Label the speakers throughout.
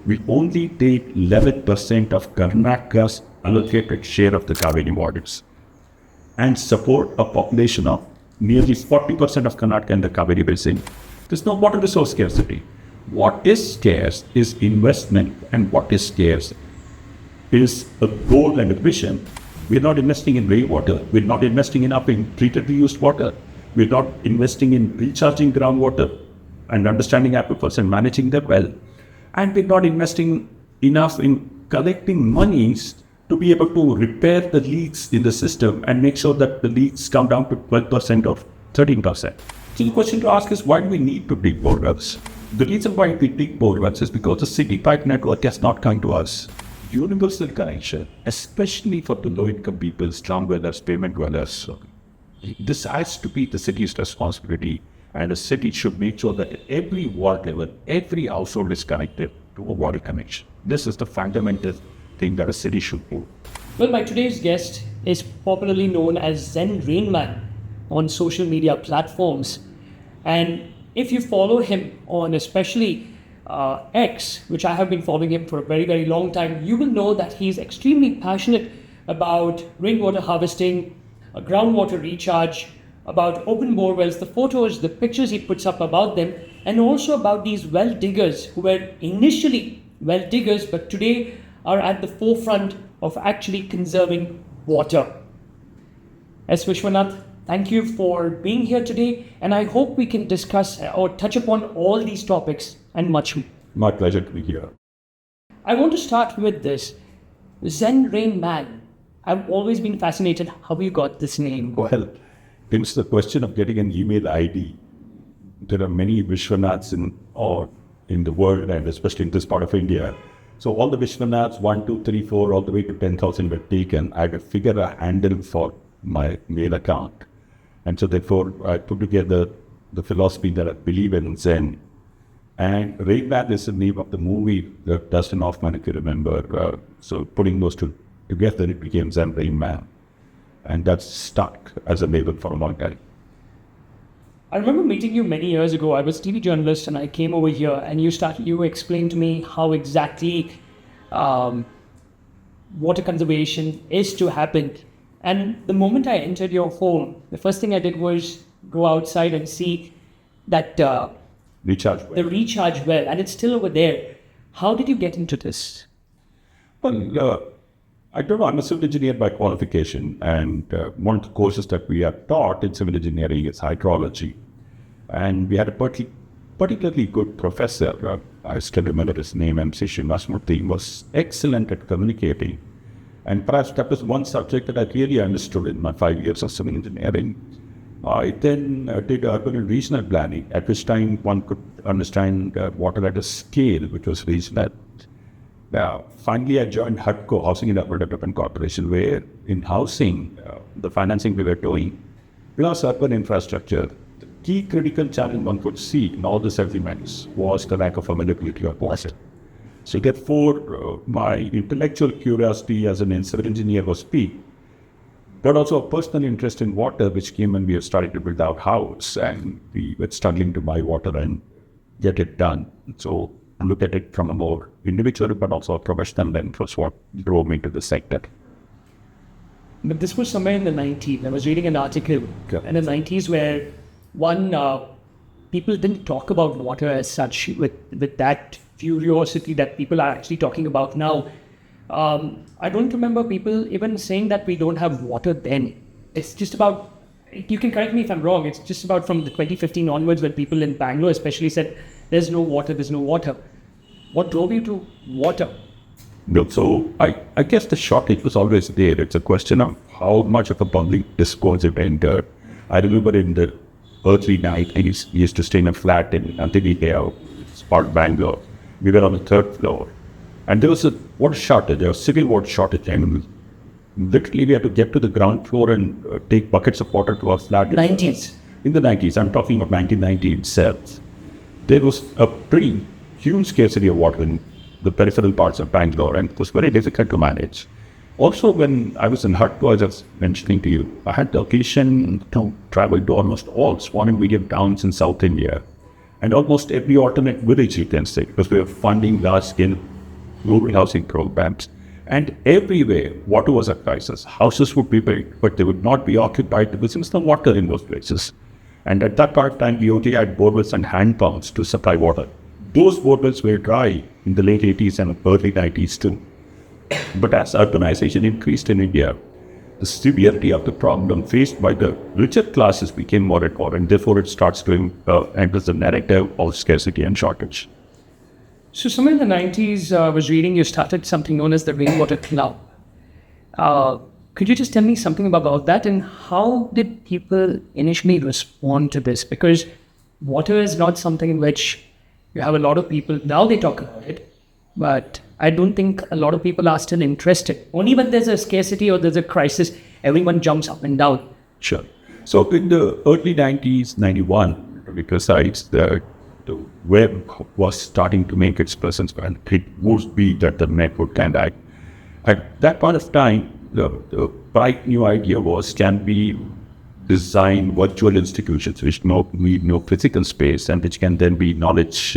Speaker 1: We only take 11% of Karnataka's allocated share of the Kaveri waters and support a population of nearly 40% of Karnataka and the Kaveri basin. There's no water resource scarcity. What is scarce is investment, and what is scarce is a goal and a vision. We're not investing in rainwater. We're not investing enough in treated reused water. We're not investing in recharging groundwater and understanding aquifers and managing them well. And we're not investing enough in collecting monies to be able to repair the leaks in the system and make sure that the leaks come down to 12% or 13%. So the question to ask is, why do we need to dig borewells? The reason why we dig borewells is because the city pipe network has not come to us. Universal connection, especially for the low-income people, slum dwellers, pavement dwellers. This has to be the city's responsibility, and the city should make sure that at every ward level, every household is connected to a water connection. This is the fundamental thing that a city should do.
Speaker 2: Well, my today's guest is popularly known as Zen Rainman on social media platforms. And if you follow him on especially X, which I have been following him for a very, very long time, you will know that he's extremely passionate about rainwater harvesting, groundwater recharge, about open bore wells, the photos, the pictures he puts up about them, and also about these well diggers who were initially well diggers but today are at the forefront of actually conserving water. S. Vishwanath, thank you for being here today, and I hope we can discuss or touch upon all these topics and much more.
Speaker 1: My pleasure to be here.
Speaker 2: I want to start with this. Zen Rainman. I've always been fascinated how you got this name.
Speaker 1: Well, it's the question of getting an email ID. There are many Vishwanaths in the world, and especially in this part of India. So all the Vishwanaths, 1, 2, 3, 4, all the way to 10,000 were taken. I had to figure a handle for my mail account. And so therefore, I put together the philosophy that I believe in Zen. And Rainman is the name of the movie, Dustin Hoffman, if you remember. So putting those two together, it became Zen Rainman. And that's stuck as a label for a long time.
Speaker 2: I remember meeting you many years ago. I was a TV journalist and I came over here and you explained to me how exactly water conservation is to happen. And the moment I entered your home, the first thing I did was go outside and see that the recharge well, and it's still over there. How did you get into this?
Speaker 1: Well, I don't know. I'm a civil engineer by qualification, and one of the courses that we are taught in civil engineering is hydrology. And we had a particularly good professor, I still remember his name, M.C. Srinivasmurthy, was excellent at communicating. And perhaps that was one subject that I really understood in my 5 years of civil engineering. I then did urban and regional planning, at which time one could understand water at a scale which was regional. Finally, I joined HUDCO, Housing and Urban Development Corporation, where in housing, the financing we were doing, plus urban infrastructure, the key critical challenge one could see in all the settlements was the lack of availability of water. So therefore, my intellectual curiosity as an civil engineer was piqued, but also a personal interest in water, which came when we were starting to build our house, and we were struggling to buy water and get it done. So I looked at it from a more individual but also a professional lens was what drove me to the sector.
Speaker 2: But this was somewhere in the 90s. I was reading an article in the 90s where people didn't talk about water as such with that curiosity that people are actually talking about now. I don't remember people even saying that we don't have water then. It's just about, you can correct me if I'm wrong, it's just about from the 2015 onwards when people in Bangalore especially said, there's no water. What drove you to water?
Speaker 1: No, so I guess the shortage was always there. It's a question of how much of a public discourse it entered. I remember in the early 90s, we used to stay in a flat in Antigua, it's part of Bangalore. We were on the 3rd floor. And there was a water shortage, there was civil water shortage. And literally we had to get to the ground floor and take buckets of water to our flat.
Speaker 2: 90s?
Speaker 1: In the 90s, I'm talking about 1990 itself. There was a pretty huge scarcity of water in the peripheral parts of Bangalore, and it was very difficult to manage. Also, when I was in HUDCO, as I was mentioning to you, I had the occasion to travel to almost all small and medium towns in South India, and almost every alternate village, you can say, because we were funding large-scale rural housing programs. And everywhere, water was a crisis. Houses would be built, but they would not be occupied because there was no water in those places. And at that part of time, we only had borewells and hand pumps to supply water. Those borewells were dry in the late 80s and early 90s too. But as urbanization increased in India, the severity of the problem faced by the richer classes became more and more, and therefore it starts to enter the narrative of scarcity and shortage.
Speaker 2: So somewhere in the 90s, I was reading you started something known as the Rainwater Club. Could you just tell me something about that, and how did people initially respond to this? Because water is not something in which you have a lot of people, now they talk about it, but I don't think a lot of people are still interested. Only when there's a scarcity or there's a crisis, everyone jumps up and down.
Speaker 1: Sure. So in the early 90s, 91, to be precise, the web was starting to make its presence, and it would be that the net would kind of, at that point of time, the bright new idea was, can we design virtual institutions which need no physical space and which can then be knowledge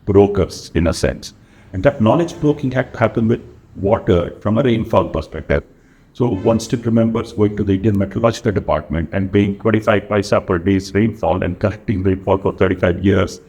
Speaker 1: brokers in a sense. And that knowledge broking had to happen with water from a rainfall perspective. So one still remembers going to the Indian Meteorological Department and paying 25 paisa per day's rainfall and collecting rainfall for 35 years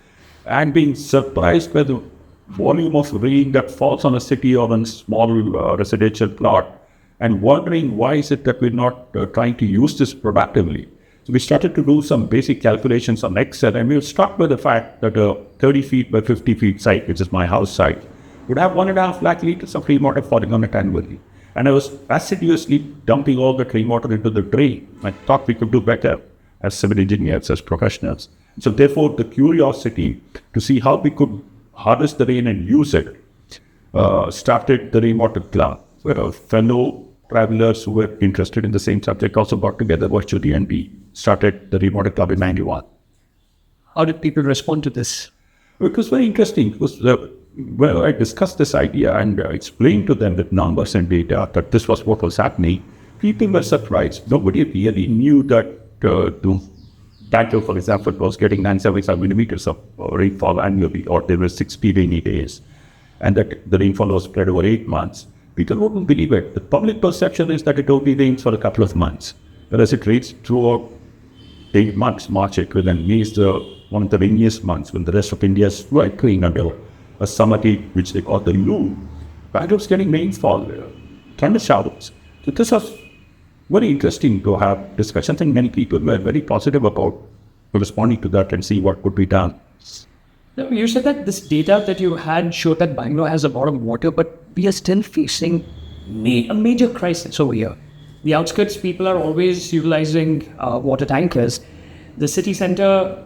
Speaker 1: and being surprised by the volume of rain that falls on a city or on a small residential plot, and wondering why is it that we're not trying to use this productively. So we started to do some basic calculations on Excel, and we were struck by the fact that a 30 feet by 50 feet site, which is my house site, would have 1.5 lakh liters of rainwater falling on it annually. And I was assiduously dumping all the rainwater into the drain. I thought we could do better as civil engineers, as professionals. So therefore, the curiosity to see how we could harvest the rain and use it started the Rainwater Club, where fellow travelers who were interested in the same subject also got together virtually, and we started the Rainwater Club in 91.
Speaker 2: How did people respond to this?
Speaker 1: It was very interesting. It was, well, I discussed this idea and explained to them with numbers and data that this was what was happening. People were surprised. Nobody really knew that Bangalore, for example, was getting 975 millimeters of rainfall annually, or there were 60 rainy days, and that the rainfall was spread over 8 months. People wouldn't believe it. The public perception is that it only rains for a couple of months, whereas it rains throughout 8 months. March, April, and May is one of the rainiest months when the rest of India is clean until a summer heat, which they call the Lu. Bangalore's getting rainfall, thunder showers. So this was very interesting to have discussions, and many people were very positive about responding to that and see what could be done.
Speaker 2: Now, you said that this data that you had showed that Bangalore has a lot of water, but we are still facing a major crisis over here. The outskirts, people are always utilizing water tankers. The city center,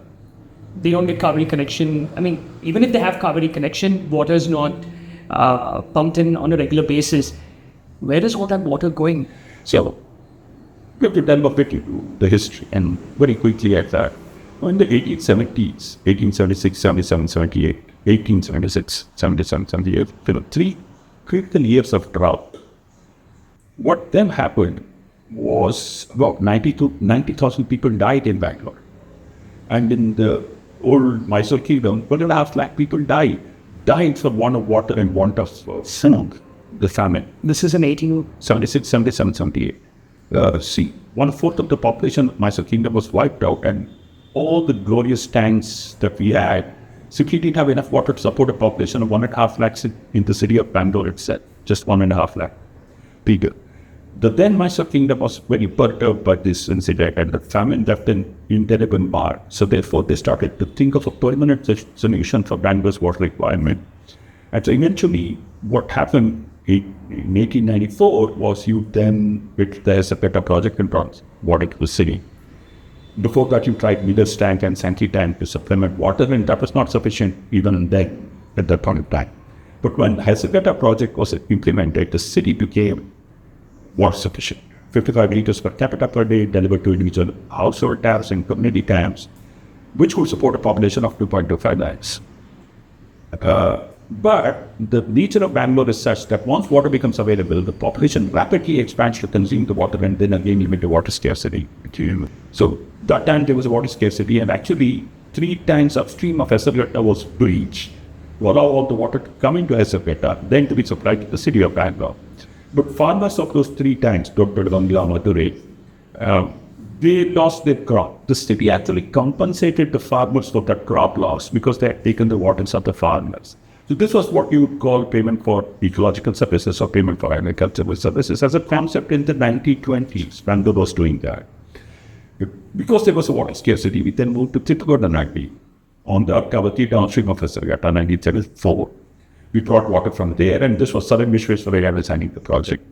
Speaker 2: they don't get Kaveri connection. I mean, even if they have Kaveri connection, water is not pumped in on a regular basis. Where is all that water going?
Speaker 1: So, we have to delve a bit into the history, and very quickly at that. In the 1870s, 1876, 77, 78, 1876, 77, 78, there were 3 critical years of drought. What then happened was about 90,000 people died in Bangalore. And in the old Mysore kingdom, 1.5 lakh people died for want of water and want of food, the famine.
Speaker 2: This is in 1876,
Speaker 1: 77, 78. See, 1/4 of the population of Mysore kingdom was wiped out, and all the glorious tanks that we had simply didn't have enough water to support a population of 1.5 lakhs in the city of Bangalore itself, just 1.5 lakh people. The then Mysore kingdom was very perturbed by this incident, and the famine left an indelible mark. So therefore, they started to think of a permanent solution for Bangalore's water requirement. And so eventually, what happened in 1894 was you then with the Sepeta project and brought water to the city. Before that, you tried Miller's tank and Sankey tank to supplement water, and that was not sufficient even then at that point of time. But when Hesapeta project was implemented, the city became water sufficient. 55 liters per capita per day delivered to individual household taps and community taps, which would support a population of 2.25 lakhs. But the nature of Bangalore is such that once water becomes available, the population rapidly expands to consume the water, and then again you into water scarcity. So that time there was a water scarcity, and actually 3 times upstream of Hesapeta was breached, to allow all the water to come into Zenrainman, then to be supplied to the city of Bangalore. But farmers of those three tanks, Dr. Bangla, Madurai, they lost their crop. The city actually compensated the farmers for that crop loss because they had taken the waters of the farmers. So this was what you would call payment for ecological services or payment for agricultural services as a concept in the 1920s. Bangalore was doing that. Because there was a water scarcity, we then moved to Chittogodanagdi on the Kavati downstream of Zenrainman, 1974. We brought water from there, and this was Southern Vishwanath S designing the project.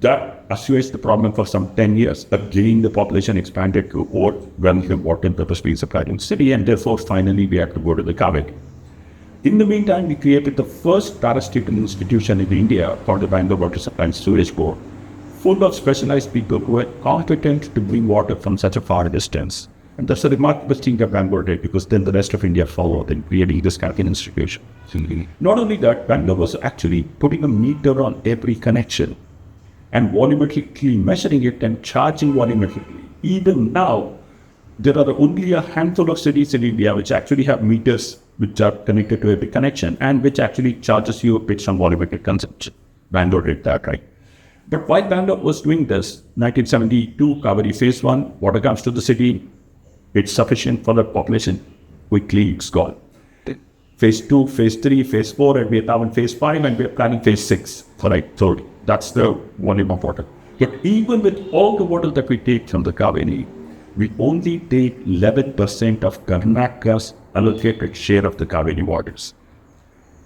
Speaker 1: That assuaged the problem for some 10 years. Again, the population expanded to over well water purpose being supplied in the city, and therefore finally we had to go to the Kaveri. In the meantime, we created the first parastatal institution in India called the Bangalore Water Supply and Sewage Board, full of specialized people who were competent to bring water from such a far distance. And that's a remarkable thing that Bangalore did, because then the rest of India followed in creating this kind of an institution. Not only that, Bangalore was actually putting a meter on every connection and volumetrically measuring it and charging volumetrically. Even now, there are only a handful of cities in India which actually have meters which are connected to every connection and which actually charges you based on volumetric consumption. Bangalore did that, right? But while Bangalore was doing this, 1972, Kaveri Phase 1, water comes to the city, it's sufficient for the population, quickly it's gone. Phase 2, Phase 3, Phase 4, and we are now in Phase 5, and we are planning Phase 6 for like 30. That's the volume of water. But even with all the water that we take from the Kaveri, we only take 11% of Karnataka's allocated share of the Kaveri waters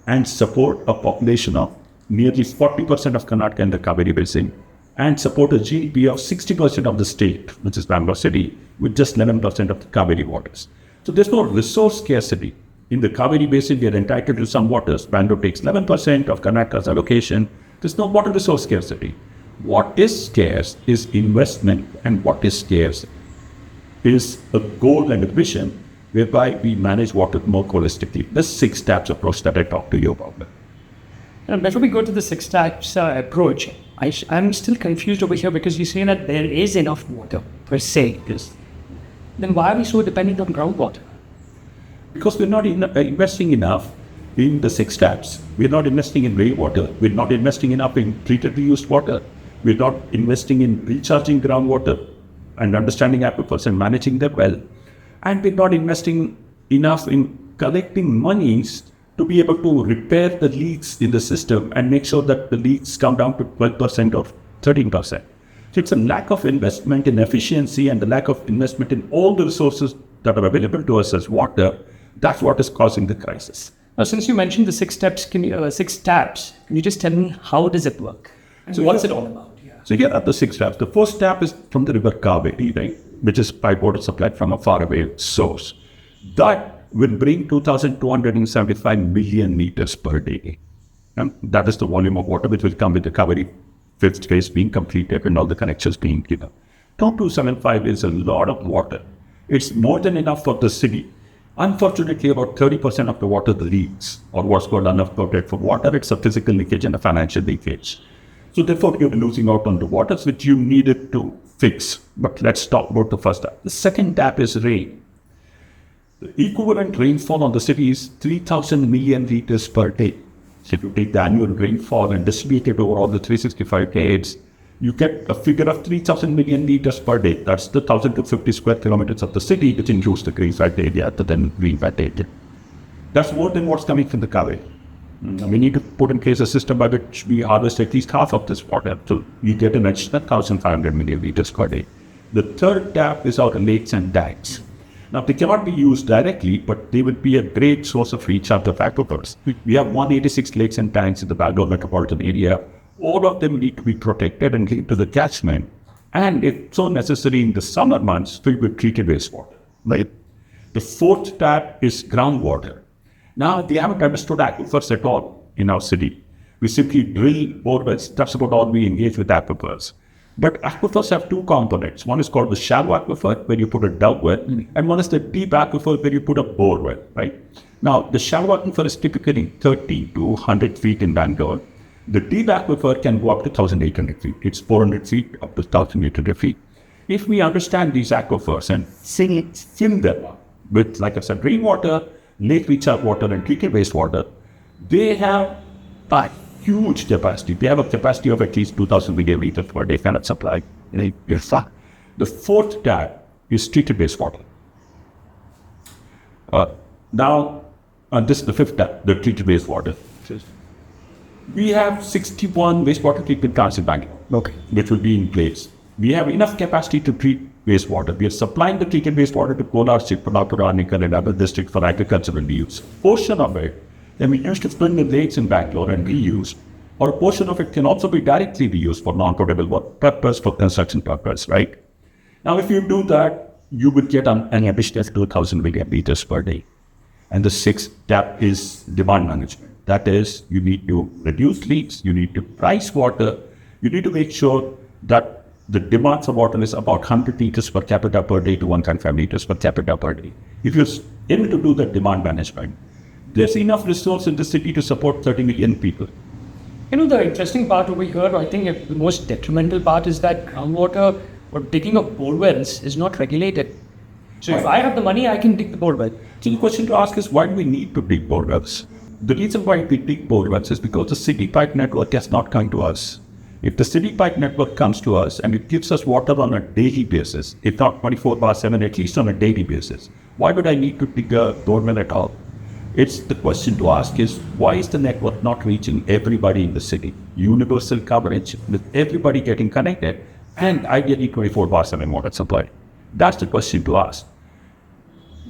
Speaker 1: and support a population of nearly 40% of Karnataka in the Kaveri basin and support a GDP of 60% of the state, which is Bangalore city, with just 11% of the Kaveri waters. So there's no resource scarcity. In the Kaveri basin, we are entitled to some waters. Bangalore takes 11% of Karnataka's allocation. There's no water resource scarcity. What is scarce is investment, and what is scarce is a goal and a vision whereby we manage water more holistically. The 6 steps approach that I talked to you about.
Speaker 2: And before we go to the 6 steps approach, I'm still confused over here because you say that there is enough water per se.
Speaker 1: Yes.
Speaker 2: Then why are we so dependent on groundwater?
Speaker 1: Because we're not investing enough in the 6 steps. We're not investing in rainwater. We're not investing enough in treated reused water. We're not investing in recharging groundwater and understanding aquifers and managing them well. And we're not investing enough in collecting monies to be able to repair the leaks in the system and make sure that the leaks come down to 12% or 13%. So it's a lack of investment in efficiency and the lack of investment in all the resources that are available to us as water. That's what is causing the crisis.
Speaker 2: Now, since you mentioned the 6 steps, 6 steps, can you just tell me how does it work? And so what's it all about?
Speaker 1: So here are the 6 steps. The first step is from the river Kaveri, right, which is pipe water supplied from a faraway source. That will bring 2,275 million liters per day. And that is the volume of water which will come with the Kaveri 5th phase being completed and all the connections being given. 2,275 is a lot of water. It's more than enough for the city. Unfortunately, about 30% of the water leaks, or what's called unaccounted for water. It's a physical leakage and a financial leakage. So therefore, you're losing out on the waters which you needed to fix. But let's talk about the first tap. The second tap is rain. The equivalent rainfall on the city is 3,000 million liters per day. So if you take the annual rainfall and distribute it over all the 365 days, you get a figure of 3,000 million liters per day. That's the 1,050 square kilometers of the city, which includes the green-fat area, the then green-fat area. That's more than what's coming from the Kaveri. We need to put in place a system by which we harvest at least half of this water. So you get an additional 1,500 million liters per day. The third tap is our lakes and dikes. Now, they cannot be used directly, but they would be a great source of recharge of aquifers. We have 186 lakes and tanks in the Bangalore metropolitan area. All of them need to be protected and linked to the catchment. And if so necessary in the summer months, filled with treated wastewater. Right? The fourth tap is groundwater. Now, they haven't understood aquifers at all in our city. We simply drill borewells. That's about all we engage with aquifers. But aquifers have 2 components. One is called the shallow aquifer, where you put a dug well, and one is the deep aquifer, where you put a bore well, right? Now, the shallow aquifer is typically 30 to 100 feet in Bangalore. The deep aquifer can go up to 1,800 feet. It's 400 feet up to 1,800 feet. If we understand these aquifers and fill them up with, like I said, rainwater, lake recharge water and treated wastewater, they have a huge capacity. They have a capacity of at least 2,000 million liters per day cannot supply in a year. The fourth tap is treated wastewater. This is the fifth tap, the treated wastewater. We have 61 wastewater treatment plants in Bangalore, which will be in place. We have enough capacity to treat wastewater. We are supplying the treated wastewater to Kolar, Chikmagalur, Ranikar and other districts for agricultural use. Portion of it can be used to fill the lakes in Bangalore and reused, or a portion of it can also be directly reused for non-potable purpose, for construction purpose, right? Now, if you do that, you would get an additional 2,000 million liters per day. And the sixth tap is demand management. That is, you need to reduce leaks, you need to price water, you need to make sure that the demand for water is about 100 liters per capita per day to 1.5 liters per capita per day. If you're able to do that demand management, there's enough resource in the city to support 30 million people.
Speaker 2: You know, the interesting part over here, I think the most detrimental part is that groundwater or digging of borewells is not regulated. So if I have the money, I can dig the borewell.
Speaker 1: So the question to ask is, why do we need to dig borewells? The reason why we dig borewells is because the city pipe network has not come to us. If the city pipe network comes to us and it gives us water on a daily basis, if not 24/7, at least on a daily basis, why would I need to dig a borewell at all? It's the question to ask is, why is the network not reaching everybody in the city? Universal coverage with everybody getting connected and ideally 24/7 water supply. That's the question to ask.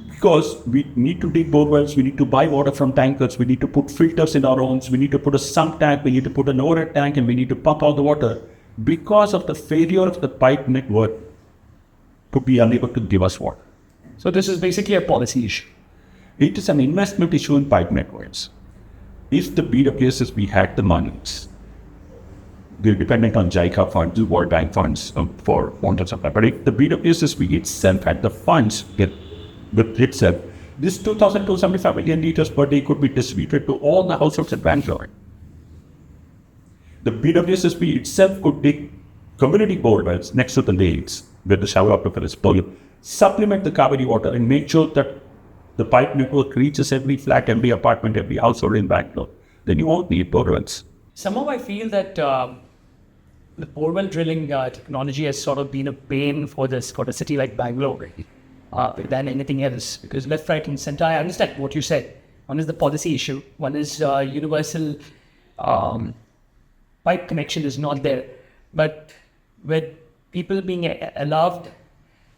Speaker 1: Because we need to dig borewells, we need to buy water from tankers, we need to put filters in our homes, we need to put a sump tank, we need to put an overhead tank, and we need to pump all the water because of the failure of the pipe network to be unable to give us water.
Speaker 2: So this is basically a policy issue.
Speaker 1: It is an investment issue in pipe networks. If the BWSS we had the monies, they're dependent on JICA funds, World Bank funds for water supply. But if the BWSSB itself had the funds with itself, this 2,275 million liters per day could be distributed to all the households in Bangalore. The BWSSB itself could dig community borewells next to the lakes where the shower aquifer is full, supplement the Kaveri water and make sure that the pipe network reaches every flat, every apartment, every household in Bangalore. Then you won't need borewells.
Speaker 2: Somehow I feel that the borewell drilling technology has sort of been a pain for the city like Bangalore than anything else. Because left, right, and center, I understand what you said. One is the policy issue. One is universal pipe connection is not there. But with people being allowed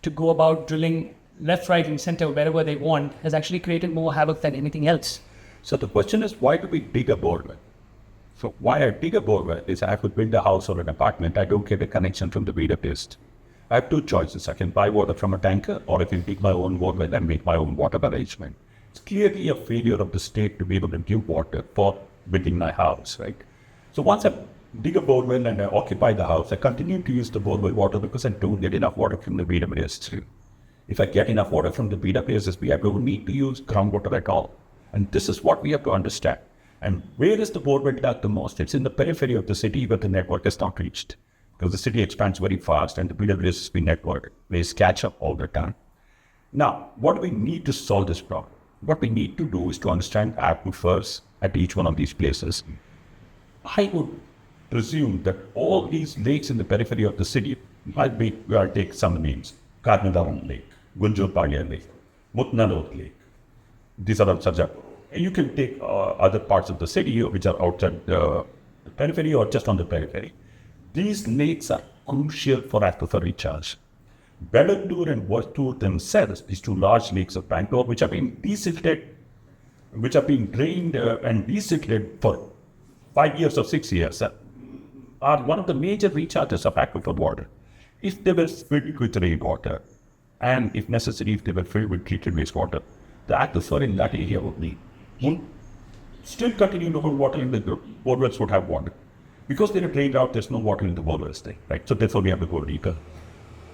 Speaker 2: to go about drilling left, right, and center wherever they want has actually created more havoc than anything else.
Speaker 1: So the question is, why do we dig a borewell? So why I dig a borewell is I have to build a house or an apartment. I don't get a connection from the BWST. I have two choices. I can buy water from a tanker, or I can dig my own borewell and make my own water arrangement. It's clearly a failure of the state to be able to give water for building my house, right? So once I dig a borewell and I occupy the house, I continue to use the borewell water because I don't get enough water from the BWST. If I get enough water from the BWSSB, I don't need to use groundwater at all. And this is what we have to understand. And where is the borewell dug the most? It's in the periphery of the city where the network is not reached. Because the city expands very fast and the BWSSB network plays catch up all the time. Now, what do we need to solve this problem? What we need to do is to understand aquifers at each one of these places. I would presume that all these lakes in the periphery of the city might be, I'll take some names. Karnadavan Lake, Gunjurpalia Lake, Mutnalot Lake. These are all such. You can take other parts of the city which are outside the periphery or just on the periphery. These lakes are crucial for aquifer recharge. Bengaluru and Wastewater themselves, these two large lakes of Bangalore, which are being desilted, which are being drained and desilted for 5 years or 6 years, are one of the major recharges of aquifer water. If they were filled with rainwater, and if necessary, if they were filled with treated wastewater, the aquifer in that area would still continue to hold water in the borewells would have water. Because they are drained out, there's no water in the borewells there, right? So therefore we have to go deeper.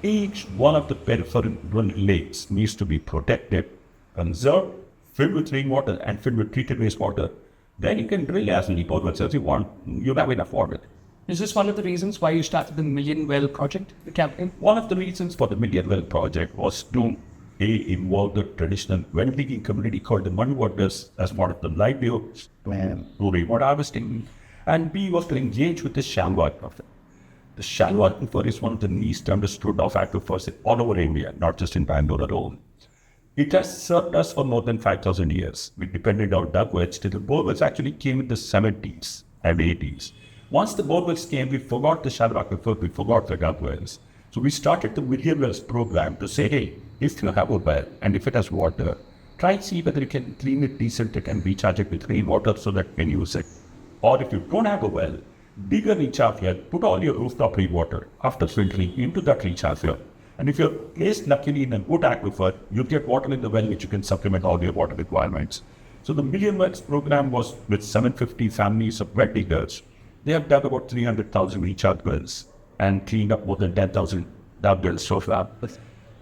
Speaker 1: Each one of the peripheral lakes needs to be protected, conserved, filled with rainwater and filled with treated wastewater. Then you can drill as many borewells as you want. You'll have enough water.
Speaker 2: Is this one of the reasons why you started the Million Well project, the campaign?
Speaker 1: One of the reasons for the Million Well project was to A, involved the traditional well-digging community called the money workers as part of the livelihood plan, rainwater harvesting, and B was to engage with the shallow aquifer. The shallow aquifer is one of the least understood of aquifers all over India, not just in Bangalore alone. It has served us for more than 5,000 years. We depended on dug wells till the borewells actually came in the 70s and 80s. Once the borewells came, we forgot the shallow aquifer, we forgot the dug wells. So we started the Million Wells program to say, hey, if you have a well and if it has water, try and see whether you can clean it, decent it, and recharge it with rainwater so that you can use it. Or if you don't have a well, dig a recharge well, put all your rooftop rainwater after filtering into that recharge well. And if you're placed luckily in a good aquifer, you'll get water in the well which you can supplement all your water requirements. So the Million Wells program was with 750 families of well diggers. They have dug about 300,000 recharge wells and cleaned up more than 10,000 dug wells so far.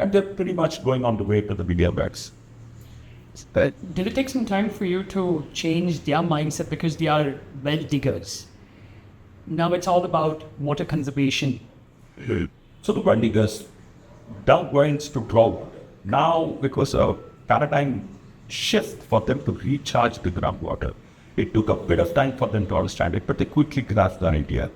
Speaker 1: And they're pretty much going on the way to the Million Wells.
Speaker 2: Did it take some time for you to change their mindset because they are well diggers? Now it's all about water conservation.
Speaker 1: So the well diggers dug wells to draw water. Now it was a paradigm shift for them to recharge the groundwater. It took a bit of time for them to understand it, but they quickly grasped the idea.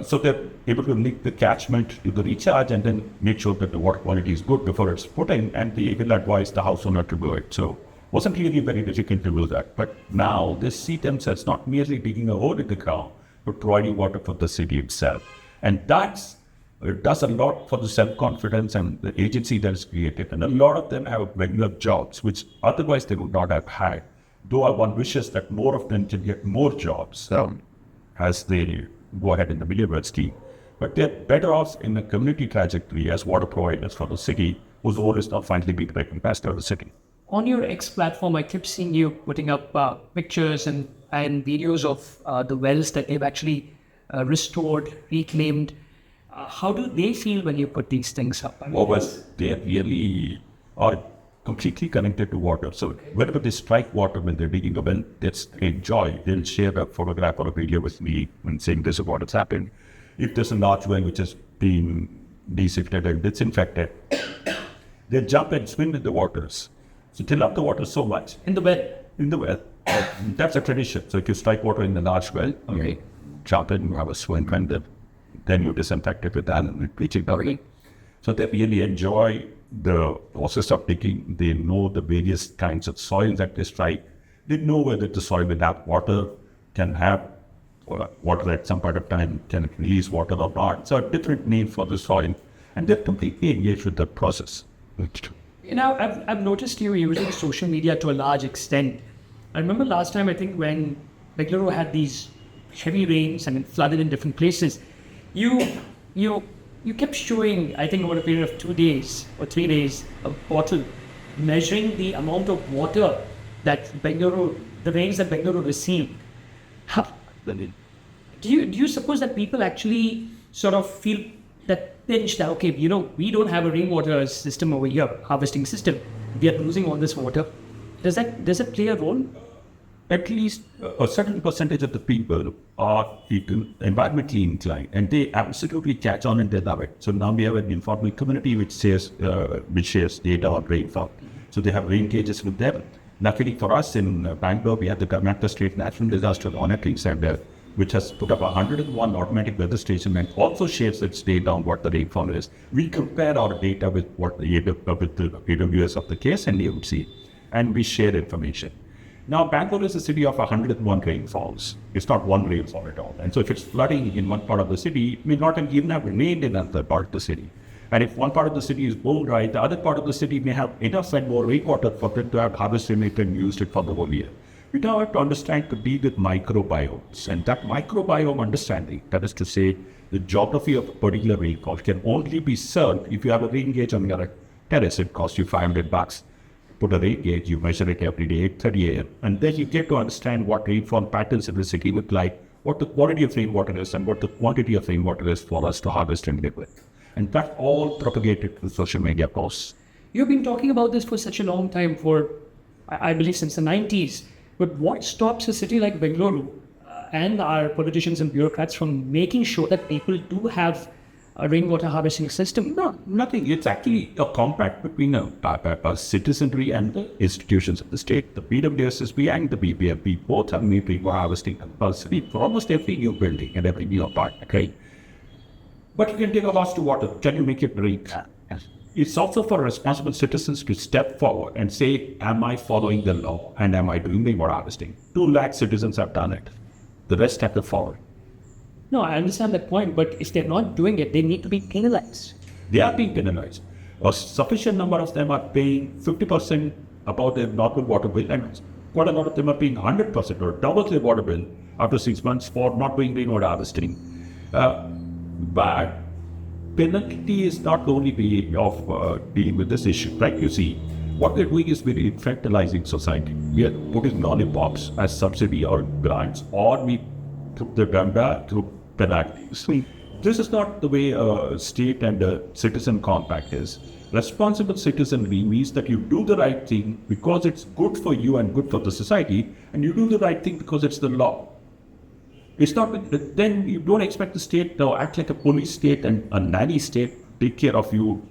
Speaker 1: So they're able to link the catchment to the recharge and then make sure that the water quality is good before it's put in, and they will advise the house owner to do it. So it wasn't really very difficult to do that. But now they see themselves not merely digging a hole in the ground, but providing water for the city itself. And it does a lot for the self-confidence and the agency that is created. And a lot of them have regular jobs, which otherwise they would not have had. Though one wishes that more of them can get more jobs as they go ahead in the Million Wells scheme. But they're better off in a community trajectory as water providers for the city, whose role is now finally being recognized by the city.
Speaker 2: On your X platform, I kept seeing you putting up pictures and videos of the wells that they've actually restored, reclaimed. How do they feel when you put these things up?
Speaker 1: They really are completely connected to water. So whenever they strike water when they're digging a well, that's a joy. They'll share a photograph or a video with me and saying this is what has happened. If there's a large well which has been desilted and disinfected, they jump and swim in the waters. So they love the water so much.
Speaker 2: In the well?
Speaker 1: In the well. That's a tradition. So if you strike water in the large well, you jump in, you have a swim, and then you disinfect it with that and bleaching powder. So they really enjoy the process of digging. They know the various kinds of soil that they strike. They know whether the soil will have water, can have water at some point of time, can release water or not. So a different name for the soil. And they're completely engaged with the process.
Speaker 2: You know, I've noticed you using social media to a large extent. I remember last time, I think, when Bengaluru had these heavy rains and it flooded in different places, you kept showing, I think over a period of 2 days or 3 days, a bottle measuring the amount of water that Bengaluru, the rains that Bengaluru received. Do you suppose that people actually sort of feel that pinch that, okay, you know, we don't have a rainwater system over here, harvesting system. We are losing all this water. Does it play a role?
Speaker 1: At least a certain percentage of the people are environmentally inclined, and they absolutely catch on and they love it. So now we have an informal community which shares data on rainfall. So they have rain gauges with them. Luckily for us in Bangalore, we have the Karnataka State National Disaster Monitoring Center, which has put up 101 automatic weather station and also shares its data on what the rainfall is. We compare our data with what the AWS of the case and AOC, and we share information. Now, Bangalore is a city of 101 rainfalls. It's not one rainfall at all. And so if it's flooding in one part of the city, it may not even have rained in another part of the city. And if one part of the city is bone dry, the other part of the city may have enough and more rainwater for them to have harvested it and used it for the whole year. We now have to understand to deal with microbiomes. And that microbiome understanding, that is to say, the geography of a particular rainfall, can only be served if you have a rain gauge on your terrace. It costs you $500. Put a rain gauge, you measure it every day, 8:30 a.m. And then you get to understand what rainfall patterns in the city look like, what the quality of rainwater is, and what the quantity of rainwater is for us to harvest and live with. And that's all propagated through social media posts.
Speaker 2: You've been talking about this for such a long time, I believe since the 90s. But what stops a city like Bengaluru and our politicians and bureaucrats from making sure that people do have a rainwater harvesting system?
Speaker 1: No, nothing. It's actually a compact between a citizenry and the institutions of the state. The PWSSB and the BBFB both have made rainwater harvesting compulsory for almost every new building and every new apartment, right? But you can take a horse to water. Can you make it drink? Yes. It's also for responsible citizens to step forward and say, am I following the law and am I doing rainwater harvesting? 2 lakh citizens have done it. The rest have to follow.
Speaker 2: No, I understand that point, but if they're not doing it, they need to be penalized.
Speaker 1: They are being penalized. A sufficient number of them are paying 50% above their normal water bill, and quite a lot of them are paying 100% or double their water bill after 6 months for not doing rainwater harvesting. But penalty is not the only way of dealing with this issue. Like you see, what we're doing is we're infantilizing society. We are putting lollipops as subsidy or grants, or we took the danda through penalties. This is not the way a state and a citizen compact is. Responsible citizenry means that you do the right thing because it's good for you and good for the society, and you do the right thing because it's the law. It's not, then you don't expect the state to act like a police state and a nanny state, take care of you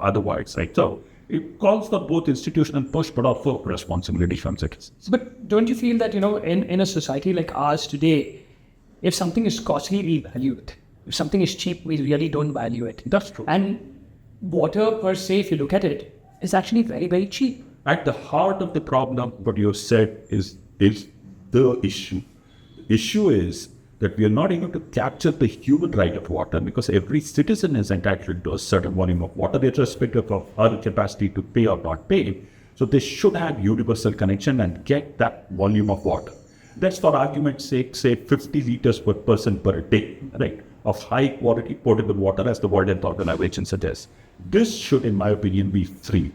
Speaker 1: otherwise, right? So it calls for both institutional push, but also responsibility from citizens.
Speaker 2: But don't you feel that, in a society like ours today, if something is costly, we value it. If something is cheap, we really don't value it.
Speaker 1: That's true.
Speaker 2: And water per se, if you look at it, is actually very, very cheap.
Speaker 1: At the heart of the problem, what you have said is the issue. The issue is that we are not able to capture the human right of water because every citizen is entitled to a certain volume of water irrespective of our capacity to pay or not pay. So they should have universal connection and get that volume of water. That's for argument's sake, say 50 liters per person per day, right, of high quality potable water as the World Health Organization suggests. This should, in my opinion, be free.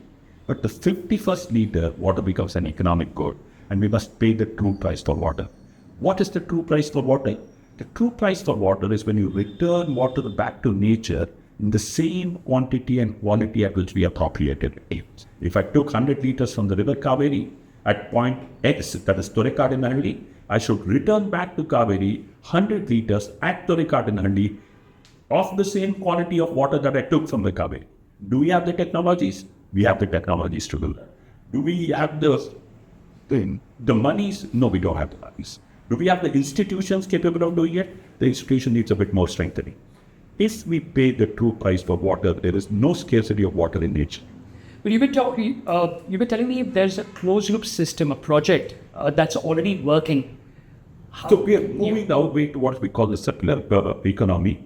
Speaker 1: But the 51st liter, water becomes an economic good and we must pay the true price for water. What is the true price for water? The true price for water is when you return water back to nature in the same quantity and quality at which we appropriated it. If I took 100 liters from the river Kaveri at point X, that is Thorekadenhalli, I should return back to Kaveri 100 liters at Thorekadenhalli of the same quality of water that I took from the Kaveri. Do we have the technologies? We have the technologies to do that. Do we have the monies? No, we don't have the monies. Do we have the institutions capable of doing it? The institution needs a bit more strengthening. If we pay the true price for water, there is no scarcity of water in nature.
Speaker 2: But you've been telling me there's a closed loop system, a project that's already working.
Speaker 1: So we are moving our way to what we call the circular economy.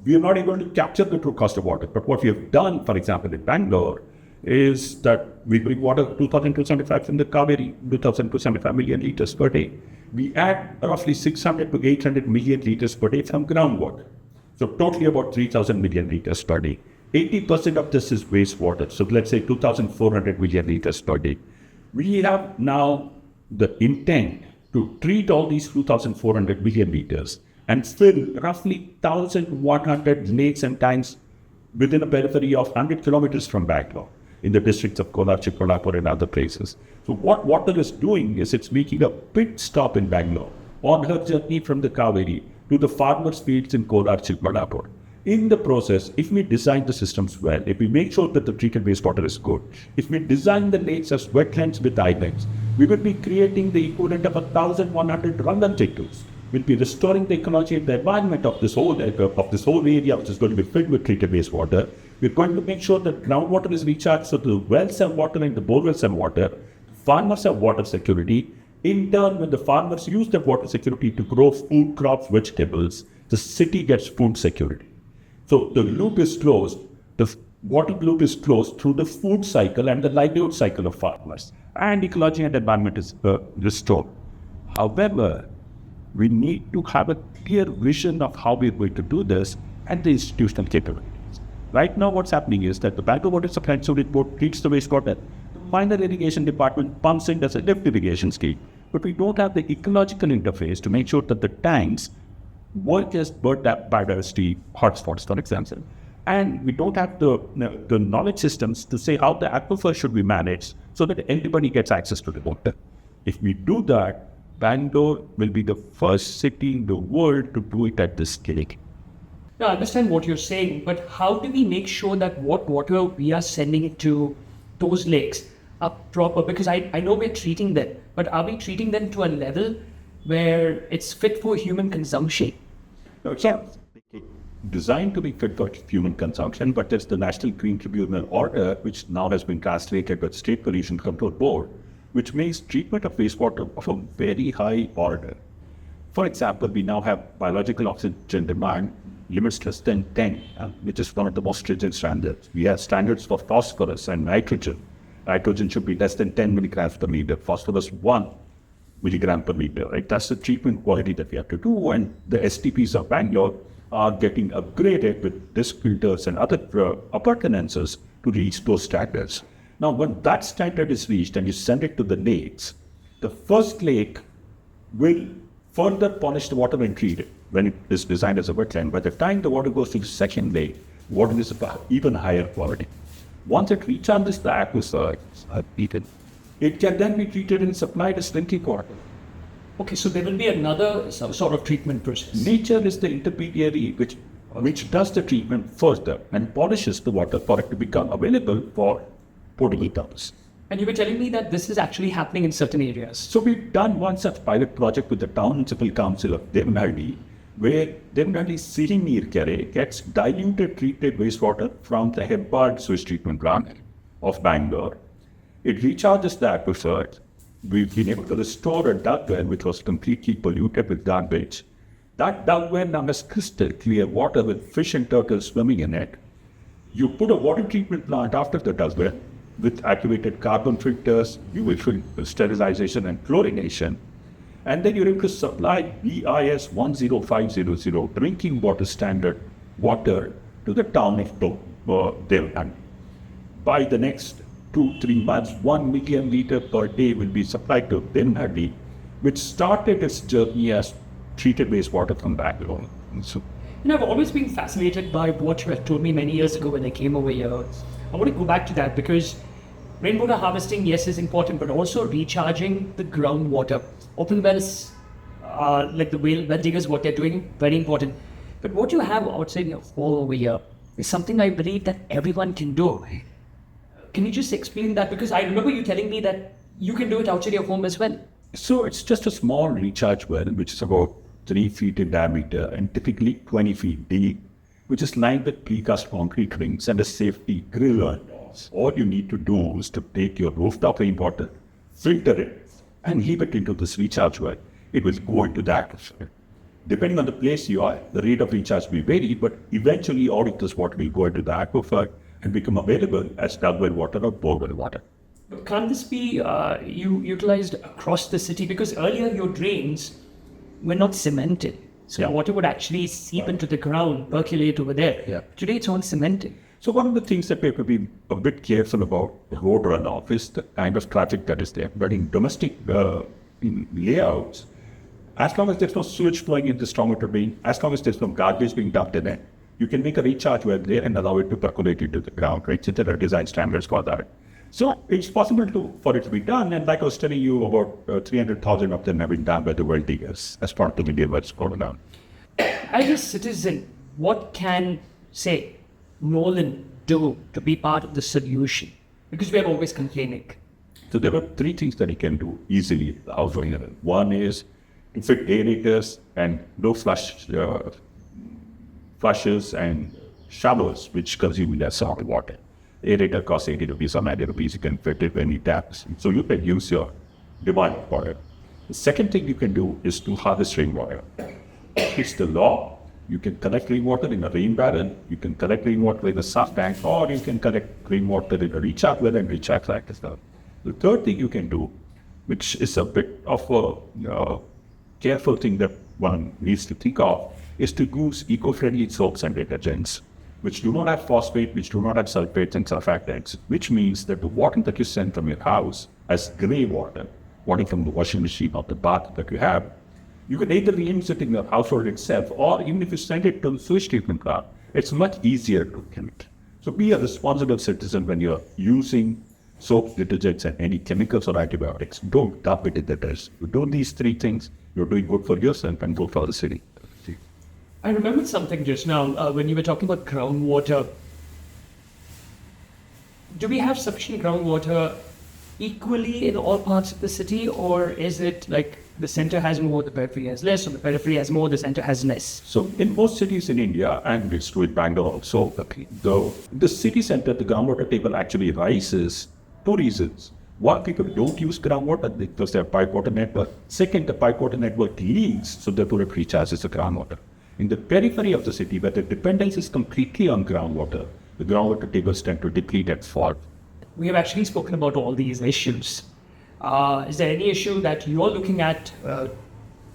Speaker 1: We are not able to capture the true cost of water. But what we have done, for example, in Bangalore, is that we bring water 2,275 from the Kaveri, 2,275 million liters per day. We add roughly 600 to 800 million liters per day from groundwater. So totally about 3,000 million liters per day. 80% of this is wastewater. So let's say 2,400 million liters per day. We have now the intent to treat all these 2,400 million liters and fill roughly 1,100 lakes and tanks within a periphery of 100 kilometers from Bangalore, in the districts of Kolar, Chikkolapur and other places. So what water is doing is it's making a pit stop in Bangalore on her journey from the Kaveri to the farmers' fields in Kolar, Chikkolapur. In the process, if we design the systems well, if we make sure that the treated wastewater is good, if we design the lakes as wetlands with islands, we will be creating the equivalent of 1,100 Rangan Tektus. We'll be restoring the ecology and the environment of this whole area, which is going to be filled with treated wastewater. We're going to make sure that groundwater is recharged so the wells have water and the borewells have water. Farmers have water security. In turn, when the farmers use that water security to grow food crops, vegetables, the city gets food security. So the loop is closed. The water loop is closed through the food cycle and the livelihood cycle of farmers. And ecology and environment is restored. However, we need to have a clear vision of how we're going to do this and the institutional capabilities. Right now, what's happening is that the Bangalore Water Supply and Sewerage Board treats the wastewater. The minor irrigation department pumps in as a lift irrigation scheme. But we don't have the ecological interface to make sure that the tanks work as bird biodiversity hotspots, for example. And we don't have the knowledge systems to say how the aquifer should be managed so that everybody gets access to the water. If we do that, Bangalore will be the first city in the world to do it at this scale.
Speaker 2: Now, I understand what you're saying, but how do we make sure that what water we are sending into those lakes are proper? Because I know we're treating them, but are we treating them to a level where it's fit for human consumption?
Speaker 1: No, it's not designed to be fit for human consumption, but there's the National Green Tribunal Order, which now has been translated by the State Pollution Control Board, which makes treatment of wastewater of a very high order. For example, we now have biological oxygen demand limits less than 10, which is one of the most stringent standards. We have standards for phosphorus and nitrogen. Nitrogen should be less than 10 milligrams per liter, phosphorus 1 milligram per liter, right? That's the treatment quality that we have to do. And the STPs of Bangalore are getting upgraded with disc filters and other appurtenances to reach those standards. Now, when that standard is reached and you send it to the lakes, the first lake will further polish the water and treat it when it is designed as a wetland. By the time the water goes to the second lake, water is of even higher quality. Once it recharges the aquifer, it can then be treated and supplied as drinking water.
Speaker 2: Okay, so there will be another sort of treatment process.
Speaker 1: Nature is the intermediary which does the treatment further and polishes the water for it to become available for potable purpose.
Speaker 2: And you were telling me that this is actually happening in certain areas.
Speaker 1: So we've done one such pilot project with the Town Municipal Council of Devnadi, where Devnadi Sirinir Kere gets diluted treated wastewater from the Hebbard sewage treatment plant of Bangalore. It recharges the aquifer. We've been able to restore a dug well which was completely polluted with garbage. That dug well now has crystal clear water with fish and turtles swimming in it. You put a water treatment plant after the dug well with activated carbon filters, UV sterilization and chlorination, and then you're able to supply BIS 10500 drinking water standard water to the town of Devnadi. By the next 2-3 months, 1 million liter per day will be supplied to Devnadi, which started its journey as treated wastewater from Bangalore. So,
Speaker 2: I've always been fascinated by what you had told me many years ago when I came over here. I want to go back to that because rainwater harvesting, yes, is important, but also recharging the groundwater. Open wells, like the well diggers, what they're doing, very important. But what you have outside your home over here is something I believe that everyone can do. Can you just explain that? Because I remember you telling me that you can do it outside your home as well.
Speaker 1: So it's just a small recharge well, which is about 3 feet in diameter and typically 20 feet deep, which is lined with precast concrete rings and a safety grill on it. All you need to do is to take your rooftop rainwater, filter it, and heap it into this recharge well. It will go into the aquifer. Depending on the place you are, the rate of recharge will vary, but eventually all of this water will go into the aquifer and become available as dug well water or borewell water.
Speaker 2: But can't this be utilized across the city? Because earlier your drains were not cemented. So water would actually seep into the ground, percolate over there.
Speaker 1: Yeah.
Speaker 2: Today it's all cemented.
Speaker 1: So one of the things that we have to be a bit careful about road runoff is the kind of traffic that is there. But in domestic layouts, as long as there's no sewage flowing in the stormwater drain, as long as there's no garbage being dumped in it, you can make a recharge well there and allow it to percolate into the ground, right? So there are design standards for that. So it's possible for it to be done. And like I was telling you, about 300,000 of them have been done by the well diggers as part of the media what's going on.
Speaker 2: As a citizen, what can, say, Nolan do to be part of the solution? Because we are always complaining.
Speaker 1: So there are 3 things that he can do easily at the house level. One is to fit aerators and low flushes and showers, which consume less salt water. Aerator costs 80 rupees or 90 rupees. You can fit it when it taps. So you can use your demand for it. The second thing you can do is to harvest rainwater. It's the law. You can collect rainwater in a rain barrel. You can collect rainwater in a soft tank, or you can collect rainwater in a recharge well and recharge like this. The third thing you can do, which is a bit of a careful thing that one needs to think of, is to use eco-friendly soaps and detergents, which do not have phosphate, which do not have sulfates and surfactants, which means that the water that you send from your house as grey water, water from the washing machine or the bath that you have, you can either reuse it in your household itself, or even if you send it to the sewage treatment plant, it's much easier to connect. So be a responsible citizen when you're using soap, detergents, and any chemicals or antibiotics. Don't dump it in the trash. You do these 3 things, you're doing good for yourself and good for the city.
Speaker 2: I remembered something just now when you were talking about groundwater. Do we have sufficient groundwater equally in all parts of the city, or is it like the center has more, the periphery has less, or the periphery has more, the center has less?
Speaker 1: So in most cities in India, and it's true in Bangalore also, the city center, the groundwater table actually rises. Two reasons. One, people don't use groundwater because they have pipe water network. Second, the pipe water network leaks, so therefore it recharges the groundwater. In the periphery of the city, where the dependence is completely on groundwater, the groundwater tables tend to deplete and fall.
Speaker 2: We have actually spoken about all these issues. Is there any issue that you're looking at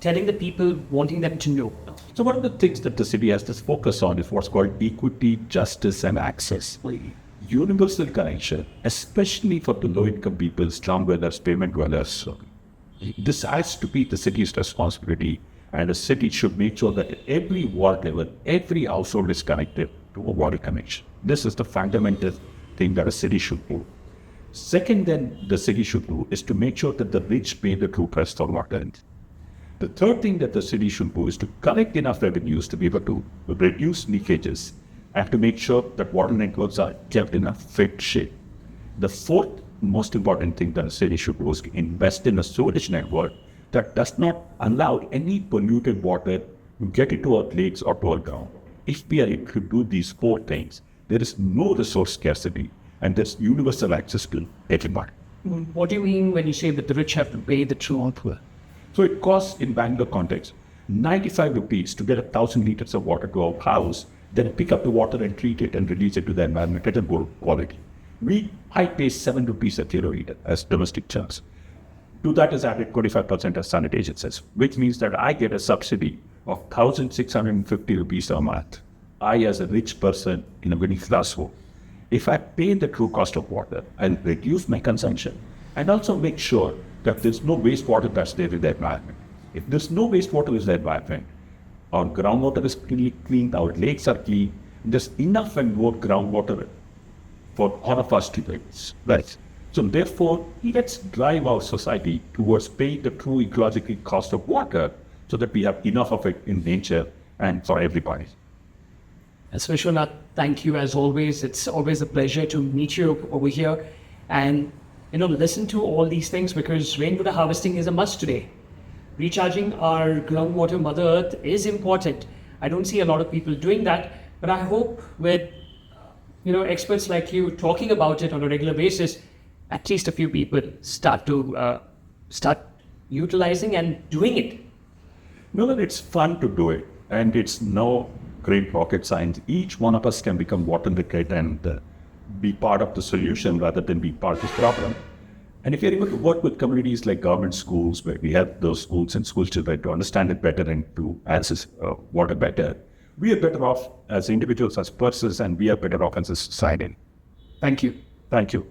Speaker 2: telling the people, wanting them to know?
Speaker 1: So one of the things that the city has to focus on is what's called equity, justice, and access. Universal connection, especially for the low-income people, slum dwellers, pavement dwellers. This has to be the city's responsibility, and the city should make sure that at every ward level, every household is connected to a water connection. This is the fundamental thing that a city should do. Second, then, the city should do is to make sure that the rich pay the true price for water. The third thing that the city should do is to collect enough revenues to be able to reduce leakages and to make sure that water networks are kept in a fit shape. The fourth most important thing that a city should do is to invest in a sewage network that does not allow any polluted water to get into our lakes or to our ground. If we are able to do these four things, there is no resource scarcity and there's universal access to everybody.
Speaker 2: What do you mean when you say that the rich have to pay the true water?
Speaker 1: So it costs, in Bangalore context, 95 rupees to get 1,000 liters of water to our house, then pick up the water and treat it and release it to the environment at a good quality. I pay 7 rupees a kiloliter as domestic charge. To that is added 25% as sanitation cess, which means that I get a subsidy of 1,650 rupees a month. I, as a rich person in a middle class home, if I pay the true cost of water, I'll reduce my consumption and also make sure that there's no wastewater that's there in the environment. If there's no wastewater in the environment, our groundwater is clean, our lakes are clean, there's enough and more groundwater for all of us to use. Right. So therefore, let's drive our society towards paying the true ecological cost of water so that we have enough of it in nature and for everybody.
Speaker 2: As Vishwanath, thank you as always. It's always a pleasure to meet you over here and listen to all these things, because rainwater harvesting is a must today. Recharging our groundwater, Mother Earth, is important. I don't see a lot of people doing that, but I hope with experts like you talking about it on a regular basis, at least a few people start utilizing and doing it.
Speaker 1: Nolan, it's fun to do it, and it's no great rocket science. Each one of us can become water literate and be part of the solution rather than be part of the problem. And if you're able to work with communities like government schools, where we help those schools and school children to understand it better and to access water better, we are better off as individuals, as persons, and we are better off as a society.
Speaker 2: Thank you.
Speaker 1: Thank you.